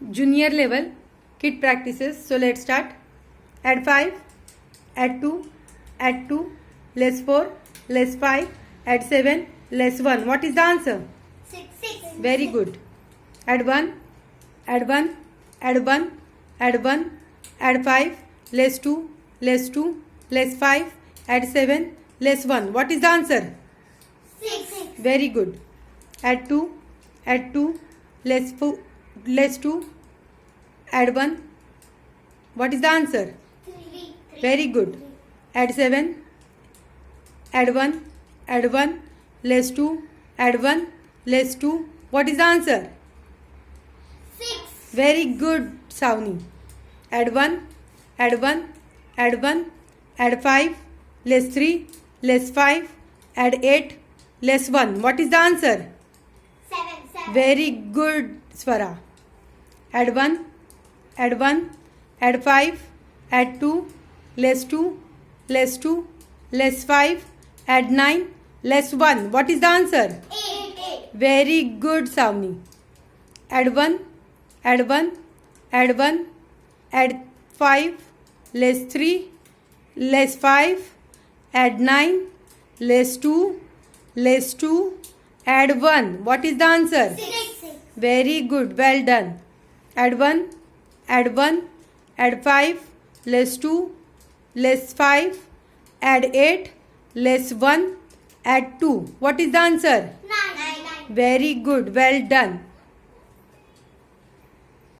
junior level kid practices. So let's start. Add 5, add 2, add 2, less 4, less 5, add 7, less 1. What is the answer? 6. Very good. Add 1, add 1, add 1, add 1, add 5, less 2, less 2, less 5, add 7, less 1. What is the answer? 6. Very good. Add 2, less 4, less 2, add 1. What is the answer? 3. Very good. Add 7, add 1, less 2, add 1, less 2. What is the answer? 6. Very good, Savni. Add 1, add 1, add 1, add 5, less 3, less 5, add 8, less 1. What is the answer? 7. Very good, Swara. Add 1, add 5, add 2, less 2, less 2, less 5, add 9, less 1. What is the answer? 8. Very good, Savni. Add 1, add 5, less 3, less 5, add 9, less 2, add 1. What is the answer? 6. Very good, well done. Add 1, add 5, less 2, less 5, add 8, less 1, add 2. What is the answer? 9. Very good, well done.